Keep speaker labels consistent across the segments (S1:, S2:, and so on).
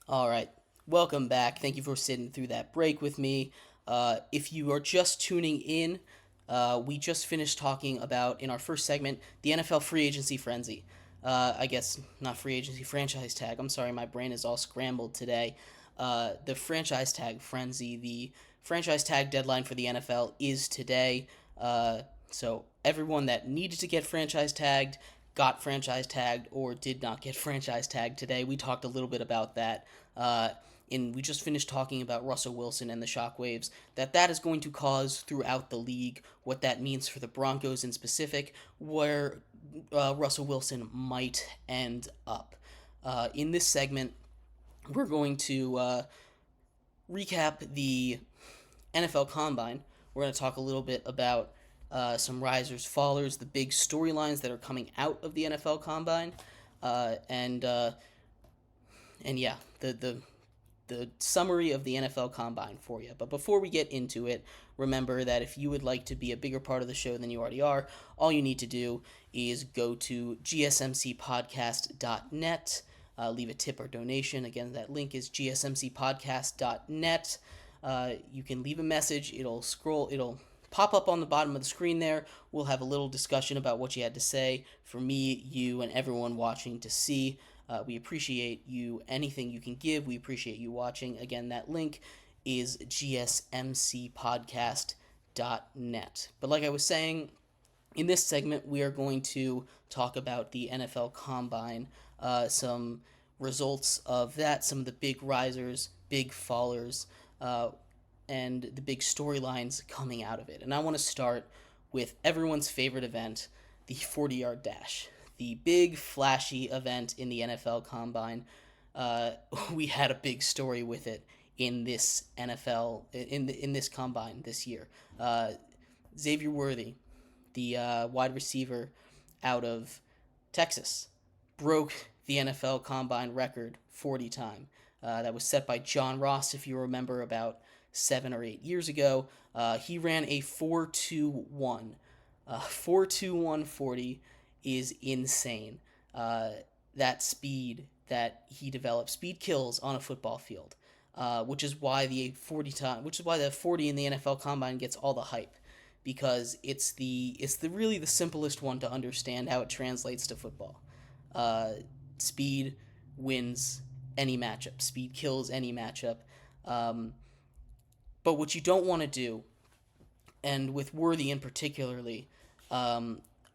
S1: All right. Welcome back. Thank you for sitting through that break with me. If you are just tuning in, we just finished talking about, in our first segment, the NFL free agency frenzy. I guess not free agency, franchise tag. I'm sorry, my brain is all scrambled today. The franchise tag frenzy, the franchise tag deadline for the NFL is today. So everyone that needed to get franchise tagged got franchise tagged or did not get franchise tagged today. We talked a little bit about that. Uh, we just finished talking about Russell Wilson and the shockwaves that is going to cause throughout the league, what that means for the Broncos in specific, where Russell Wilson might end up. In this segment, we're going to recap the NFL Combine. We're going to talk a little bit about some risers, fallers, the big storylines that are coming out of the NFL Combine, and yeah, the summary of the NFL Combine for you. But before we get into it, remember that if you would like to be a bigger part of the show than you already are, all you need to do is go to gsmcpodcast.net, leave a tip or donation. Again, that link is gsmcpodcast.net. You can leave a message. It'll pop up on the bottom of the screen there. We'll have a little discussion about what you had to say for me, you, and everyone watching to see. We appreciate you, anything you can give. We appreciate you watching. Again, that link is gsmcpodcast.net. But like I was saying, in this segment, we are going to talk about the NFL Combine, some results of that, some of the big risers, big fallers, and the big storylines coming out of it. And I want to start with everyone's favorite event, the 40-yard dash, the big flashy event in the NFL Combine. We had a big story with it in this NFL in this combine this year. Xavier Worthy, the wide receiver out of Texas, broke the NFL Combine record 40 time. That was set by John Ross, if you remember, about 7 or 8 years ago. He ran a 4.21. 4.21 40 is insane. That speed that he developed, speed kills on a football field, which is why the 40 in the NFL Combine gets all the hype, because it's the really the simplest one to understand how it translates to football. Speed wins any matchup. Speed kills any matchup. But what you don't want to do, and with Worthy in particularly,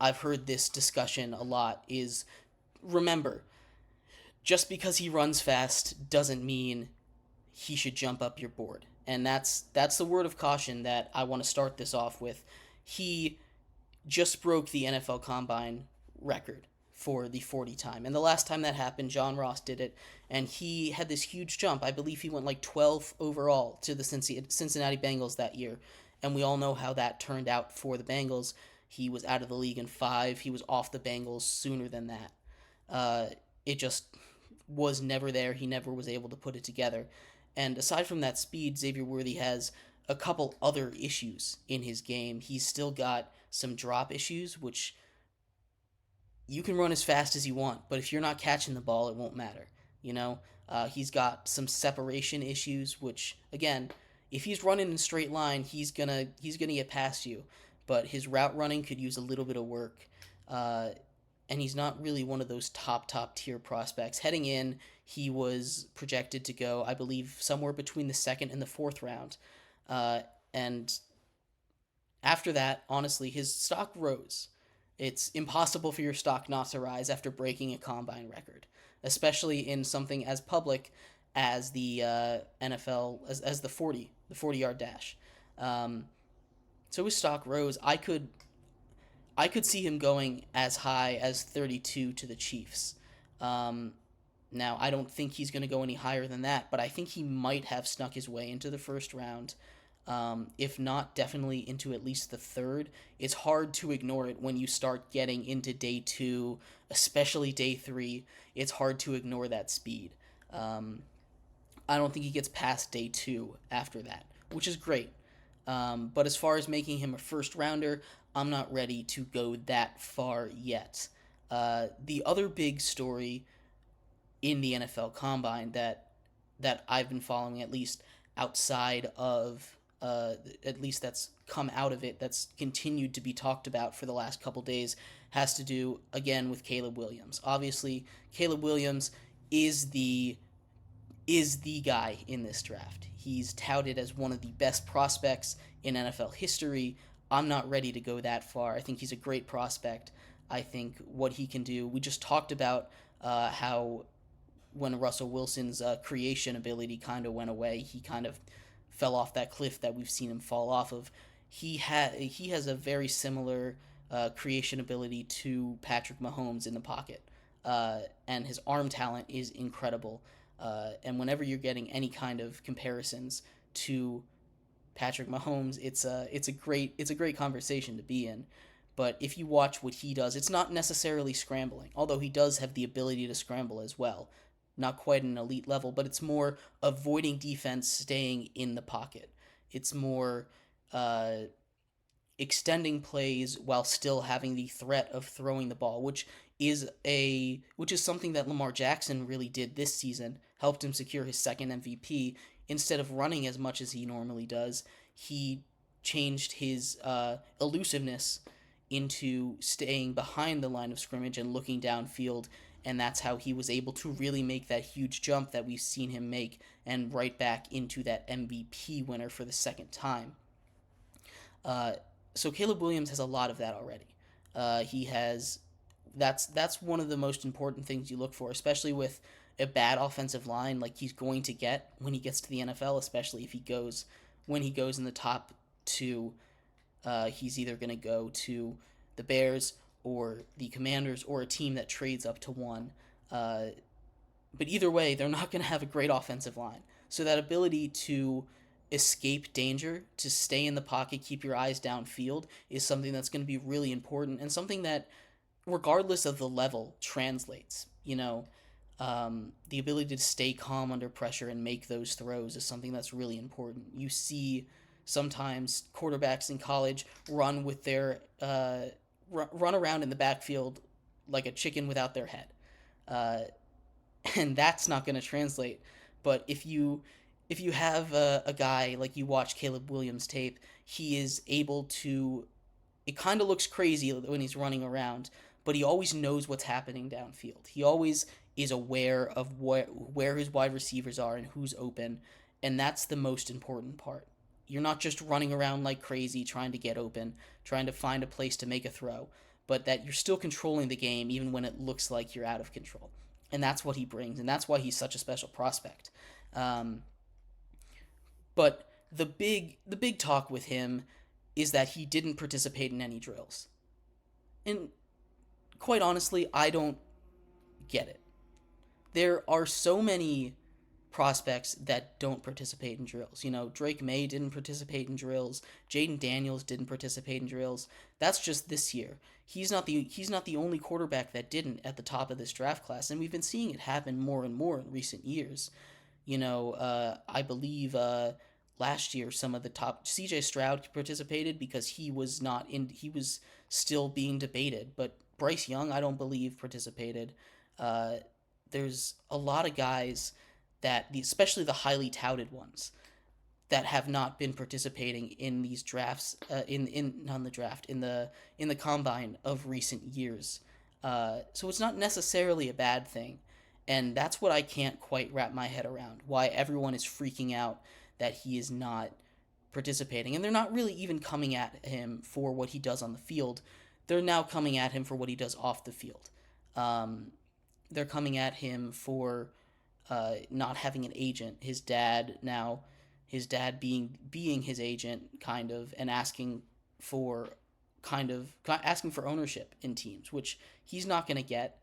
S1: I've heard this discussion a lot, is remember, just because he runs fast doesn't mean he should jump up your board. And that's the word of caution that I want to start this off with. He just broke the NFL Combine record for the 40 time. And the last time that happened, John Ross did it, and he had this huge jump. I believe he went like 12th overall to the Cincinnati Bengals that year. And we all know how that turned out for the Bengals. He was out of the league in 5. He was off the Bengals sooner than that. It just was never there. He never was able to put it together. And aside from that speed, Xavier Worthy has a couple other issues in his game. He's still got some drop issues, which you can run as fast as you want, but if you're not catching the ball, it won't matter. You know, he's got some separation issues, which again, if he's running in a straight line, he's gonna get past you. But his route running could use a little bit of work, and he's not really one of those top tier prospects. Heading in, he was projected to go, I believe, somewhere between the second and the fourth round, and after that, honestly, his stock rose. It's impossible for your stock not to rise after breaking a combine record, especially in something as public as the NFL, as the 40 yard dash. Um, so his stock rose. I could see him going as high as 32 to the Chiefs. Um, Now, I don't think he's going to go any higher than that, but I think he might have snuck his way into the first round. If not, definitely into at least the third. It's hard to ignore it when you start getting into day 2, especially day 3. It's hard to ignore that speed. Um, I don't think he gets past day 2 after that, which is great. But as far as making him a first rounder, I'm not ready to go that far yet. The other big story in the NFL Combine that that I've been following, at least outside of at least that's come out of it, that's continued to be talked about for the last couple days, has to do again with Caleb Williams. Obviously, Caleb Williams is the guy in this draft. He's touted as one of the best prospects in NFL history. I'm not ready to go that far. I think he's a great prospect. I think what he can do. We just talked about how when Russell Wilson's creation ability kind of went away, he kind of fell off that cliff that we've seen him fall off of. He has a very similar creation ability to Patrick Mahomes in the pocket, and his arm talent is incredible. And whenever you're getting any kind of comparisons to Patrick Mahomes, it's a great conversation to be in. But if you watch what he does, it's not necessarily scrambling, although he does have the ability to scramble as well. Not quite an elite level, but it's more avoiding defense, staying in the pocket. It's more uh, extending plays while still having the threat of throwing the ball, which is something that Lamar Jackson really did this season, helped him secure his second MVP. Instead of running as much as he normally does, he changed his elusiveness into staying behind the line of scrimmage and looking downfield, and that's how he was able to really make that huge jump that we've seen him make and right back into that MVP winner for the second time. Uh, so Caleb Williams has a lot of that already. He has that's one of the most important things you look for, especially with a bad offensive line like he's going to get when he gets to the NFL, especially if he goes when he goes in the top two. He's either going to go to the Bears or the Commanders or a team that trades up to one. Uh, but either way, they're not going to have a great offensive line. So that ability to escape danger, to stay in the pocket, keep your eyes downfield, is something that's going to be really important and something that, regardless of the level, translates. The ability to stay calm under pressure and make those throws is something that's really important. You see sometimes quarterbacks in college run with their run around in the backfield like a chicken without their head, uh, and that's not going to translate. But if you have a guy like you watch Caleb Williams tape, he is able to. It kind of looks crazy when he's running around, but he always knows what's happening downfield. He always is aware of where his wide receivers are and who's open, and that's the most important part. You're not just running around like crazy trying to get open, trying to find a place to make a throw, but that you're still controlling the game even when it looks like you're out of control. And that's what he brings, and that's why he's such a special prospect. Um, but the big talk with him is that he didn't participate in any drills. And quite honestly, I don't get it. There are so many prospects that don't participate in drills. Drake May didn't participate in drills. Jaden Daniels didn't participate in drills. That's just this year. He's not the only quarterback that didn't at the top of this draft class, and we've been seeing it happen more and more in recent years. I believe last year some of the top CJ Stroud participated because he was not in. He was still being debated, but Bryce Young I don't believe participated. Uh, there's a lot of guys especially the highly touted ones, that have not been participating in these drafts, in not in the draft, in the combine of recent years. So it's not necessarily a bad thing, and that's what I can't quite wrap my head around. Why everyone is freaking out that he is not participating, and they're not really even coming at him for what he does on the field. They're now coming at him for what he does off the field. Um, they're coming at him for not having an agent. His dad being his agent, kind of, and for asking for ownership in teams, which he's not going to get.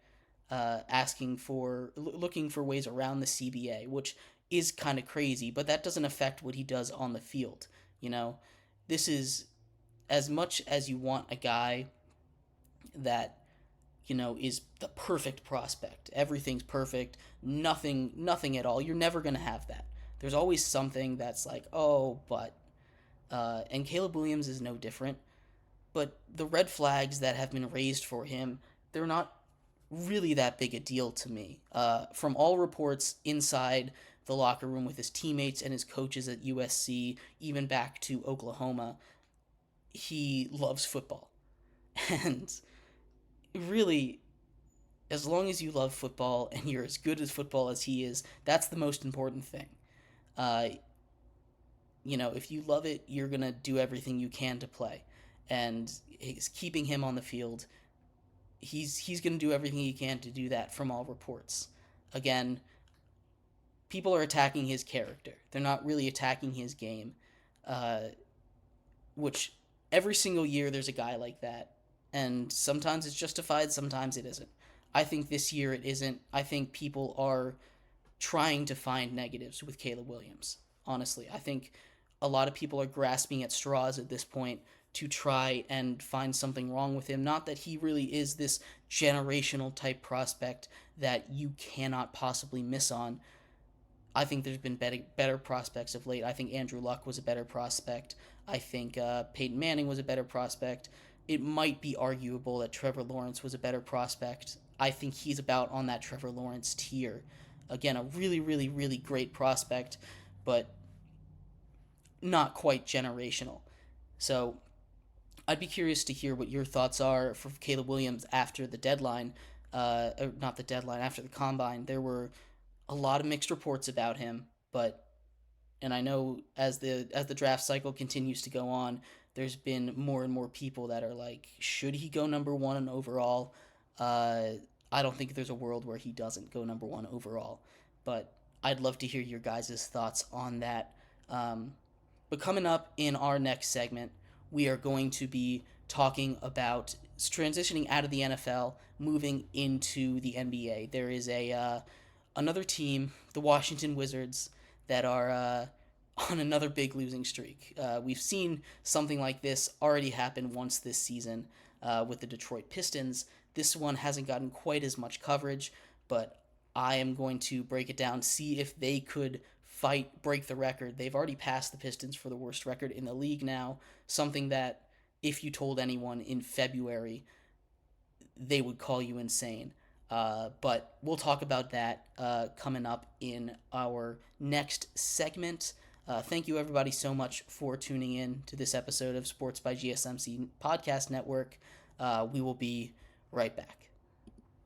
S1: Looking for ways around the CBA, which is kind of crazy, but that doesn't affect what he does on the field. You know, this is as much as you want a guy that is the perfect prospect. Everything's perfect, nothing at all. You're never going to have that. There's always something that's like, oh, but and Caleb Williams is no different. But the red flags that have been raised for him, they're not really that big a deal to me. From all reports inside the locker room with his teammates and his coaches at USC, even back to Oklahoma, he loves football. And really, as long as you love football and you're as good at football as he is, that's the most important thing. Uh, if you love it, you're going to do everything you can to play. And it's keeping him on the field, he's going to do everything he can to do that from all reports. Again, people are attacking his character. They're not really attacking his game, which every single year there's a guy like that. And sometimes it's justified, sometimes it isn't. I think this year it isn't. I think people are trying to find negatives with Caleb Williams. Honestly, I think a lot of people are grasping at straws at this point to try and find something wrong with him. Not that he really is this generational type prospect that you cannot possibly miss on. I think there's been better prospects of late. I think Andrew Luck was a better prospect. I think Peyton Manning was a better prospect. It might be arguable that Trevor Lawrence was a better prospect. I think he's about on that Trevor Lawrence tier. Again, a really, really, really great prospect, but not quite generational. So I'd be curious to hear what your thoughts are for Caleb Williams after the deadline, or not the deadline, after the combine. There were a lot of mixed reports about him, and I know as the draft cycle continues to go on, there's been more and more people that are like, should he go number one overall? I don't think there's a world where he doesn't go number one overall, but I'd love to hear your guys' thoughts on that. But coming up in our next segment, we are going to be talking about transitioning out of the NFL, moving into the NBA. There is another team, the Washington Wizards, that are on another big losing streak. We've seen something like this already happen once this season with the Detroit Pistons. This one hasn't gotten quite as much coverage, but I am going to break it down, see if they could break the record. They've already passed the Pistons for the worst record in the league now, something that if you told anyone in February, they would call you insane. But we'll talk about that coming up in our next segment. Thank you, everybody, so much for tuning in to this episode of Sports by GSMC Podcast Network. We will be right back.